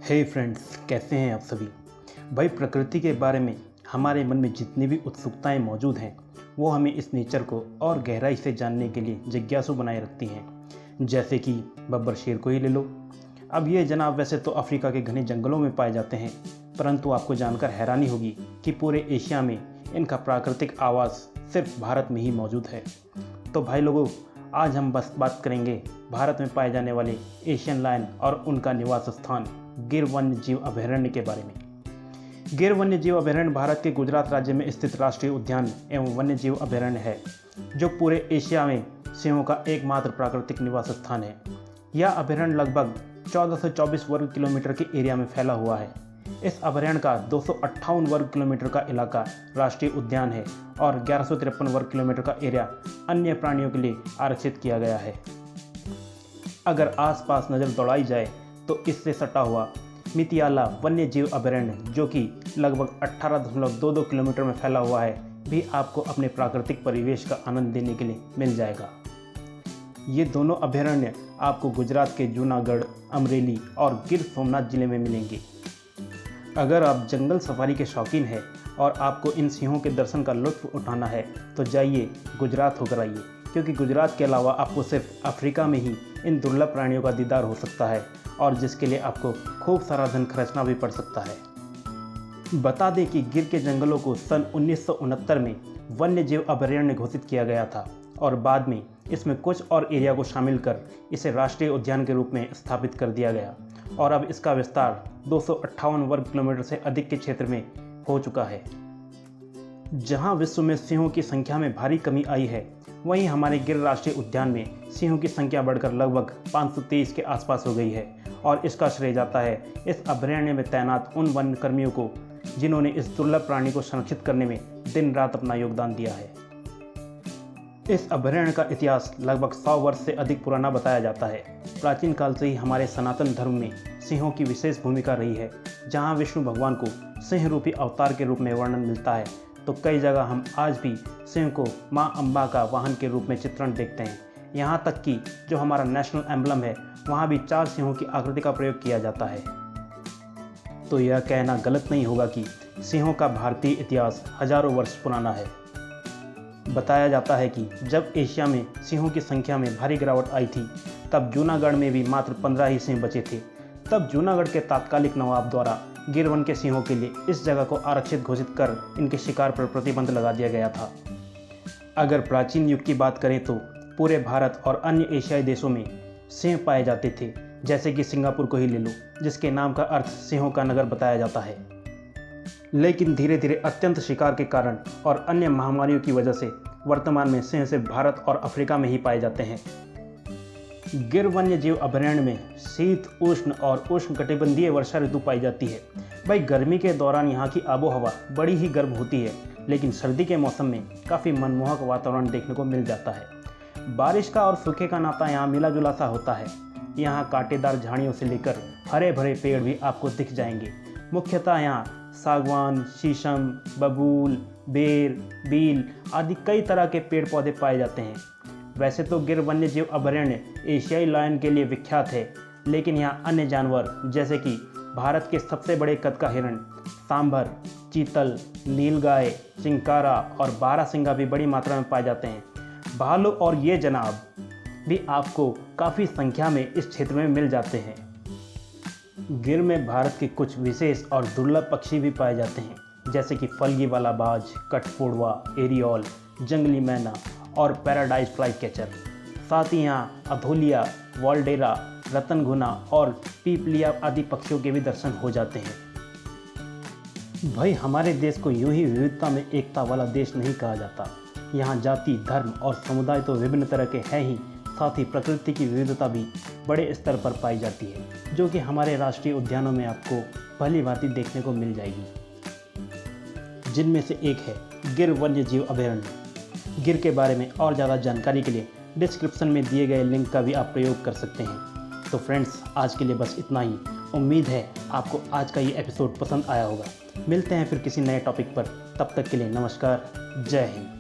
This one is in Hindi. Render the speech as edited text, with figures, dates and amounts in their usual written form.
हे फ्रेंड्स, कैसे हैं आप सभी। भाई, प्रकृति के बारे में हमारे मन में जितनी भी उत्सुकताएं मौजूद हैं वो हमें इस नेचर को और गहराई से जानने के लिए जिज्ञासु बनाए रखती हैं। जैसे कि बब्बर शेर को ही ले लो। अब ये जनाब वैसे तो अफ्रीका के घने जंगलों में पाए जाते हैं, परंतु आपको जानकर हैरानी होगी कि पूरे एशिया में इनका प्राकृतिक आवास सिर्फ भारत में ही मौजूद है। तो भाई लोगों, आज हम बस बात करेंगे भारत में पाए जाने वाले एशियन लायन और उनका निवास स्थान गिर वन्य जीव अभयारण्य के बारे में। गिर वन्य जीव अभयारण्य भारत के गुजरात राज्य में स्थित राष्ट्रीय उद्यान एवं वन्य जीव अभयारण्य है, जो पूरे एशिया में सिंहों का एकमात्र प्राकृतिक निवास स्थान है। यह अभयारण्य लगभग 14 से 24 वर्ग किलोमीटर के एरिया में फैला हुआ है। इस अभयारण्य का 258 वर्ग किलोमीटर का इलाका राष्ट्रीय उद्यान है और 1153 वर्ग किलोमीटर का एरिया अन्य प्राणियों के लिए आरक्षित किया गया है। अगर आसपास नज़र दौड़ाई जाए तो इससे सटा हुआ मितियाला वन्य जीव अभयारण्य, जो कि लगभग 18.22 किलोमीटर में फैला हुआ है, भी आपको अपने प्राकृतिक परिवेश का आनंद देने के लिए मिल जाएगा। ये दोनों अभयारण्य आपको गुजरात के जूनागढ़, अमरेली और गिर सोमनाथ जिले में मिलेंगे। अगर आप जंगल सफारी के शौकीन हैं और आपको इन सिंहों के दर्शन का लुत्फ उठाना है तो जाइए गुजरात होकर आइए, क्योंकि गुजरात के अलावा आपको सिर्फ अफ्रीका में ही इन दुर्लभ प्राणियों का दीदार हो सकता है और जिसके लिए आपको खूब सारा धन खर्चना भी पड़ सकता है। बता दें कि गिर के जंगलों को सन 1969 में वन्य जीव अभयारण्य घोषित किया गया था और बाद में इसमें कुछ और एरिया को शामिल कर इसे राष्ट्रीय उद्यान के रूप में स्थापित कर दिया गया और अब इसका विस्तार 258 वर्ग किलोमीटर से अधिक के क्षेत्र में हो चुका है। जहां विश्व में सिंहों की संख्या में भारी कमी आई है, वहीं हमारे गिर राष्ट्रीय उद्यान में सिंहों की संख्या बढ़कर लगभग 523 के आसपास हो गई है और इसका श्रेय जाता है इस अभयारण्य में तैनात उन वन कर्मियों को, जिन्होंने इस दुर्लभ प्राणी को संरक्षित करने में दिन रात अपना योगदान दिया है। इस अभयारण्य का इतिहास लगभग 100 वर्ष से अधिक पुराना बताया जाता है। प्राचीन काल से ही हमारे सनातन धर्म में सिंहों की विशेष भूमिका रही है। जहाँ विष्णु भगवान को सिंह रूपी अवतार के रूप में वर्णन मिलता है, तो कई जगह हम आज भी सिंह को माँ अम्बा का वाहन के रूप में चित्रण देखते हैं। यहाँ तक कि जो हमारा नेशनल एम्बलम है, वहाँ भी 4 सिंहों की आकृति का प्रयोग किया जाता है। तो यह कहना गलत नहीं होगा कि सिंहों का भारतीय इतिहास हजारों वर्ष पुराना है। बताया जाता है कि जब एशिया में सिंहों की संख्या में भारी गिरावट आई थी, तब जूनागढ़ में भी मात्र 15 ही सिंह बचे थे। तब जूनागढ़ के तात्कालिक नवाब द्वारा गिर वन के सिंहों के लिए इस जगह को आरक्षित घोषित कर इनके शिकार पर प्रतिबंध लगा दिया गया था। अगर प्राचीन युग की बात करें तो पूरे भारत और अन्य एशियाई देशों में सिंह पाए जाते थे। जैसे कि सिंगापुर को ही ले लो, जिसके नाम का अर्थ सिंहों का नगर बताया जाता है। लेकिन धीरे धीरे अत्यंत शिकार के कारण और अन्य महामारियों की वजह से वर्तमान में सिंह सिर्फ भारत और अफ्रीका में ही पाए जाते हैं। गिर वन्य जीव अभयारण्य में शीत, उष्ण और उष्ण कटिबंधीय वर्षा ऋतु पाई जाती है। भाई, गर्मी के दौरान यहाँ की आबोहवा बड़ी ही गर्म होती है, लेकिन सर्दी के मौसम में काफ़ी मनमोहक वातावरण देखने को मिल जाता है। बारिश का और सूखे का नाता यहाँ मिला जुला सा होता है। यहाँ कांटेदार झाड़ियों से लेकर हरे भरे पेड़ भी आपको दिख जाएंगे। मुख्यतः यहाँ सागवान, शीशम, बबूल, बेर, बील आदि कई तरह के पेड़ पौधे पाए जाते हैं। वैसे तो गिर वन्य जीव अभयारण्य एशियाई लायन के लिए विख्यात है, लेकिन यहाँ अन्य जानवर जैसे कि भारत के सबसे बड़े कद का हिरण, सांभर, चीतल, नीलगाय, चिंकारा और बारहसिंगा भी बड़ी मात्रा में पाए जाते हैं। भालू और ये जनाब भी आपको काफ़ी संख्या में इस क्षेत्र में मिल जाते हैं। गिर में भारत के कुछ विशेष और दुर्लभ पक्षी भी पाए जाते हैं, जैसे कि फलगी वाला बाज, कठफोड़वा, एरियोल, जंगली मैना और पैराडाइज फ्लाई कैचर। साथ ही यहाँ अधोलिया, वॉल्डेरा, रतनघुना और पीपलिया आदि पक्षियों के भी दर्शन हो जाते हैं। भाई, हमारे देश को यूं ही विविधता में एकता वाला देश नहीं कहा जाता। यहाँ जाति, धर्म और समुदाय तो विभिन्न तरह के हैं ही, साथ ही प्रकृति की विविधता भी बड़े स्तर पर पाई जाती है, जो कि हमारे राष्ट्रीय उद्यानों में आपको भली भांति देखने को मिल जाएगी। जिनमें से एक है गिर वन्य जीव अभयारण्य। गिर के बारे में और ज़्यादा जानकारी के लिए डिस्क्रिप्शन में दिए गए लिंक का भी आप प्रयोग कर सकते हैं। तो फ्रेंड्स, आज के लिए बस इतना ही। उम्मीद है आपको आज का ये एपिसोड पसंद आया होगा। मिलते हैं फिर किसी नए टॉपिक पर। तब तक के लिए नमस्कार, जय हिंद।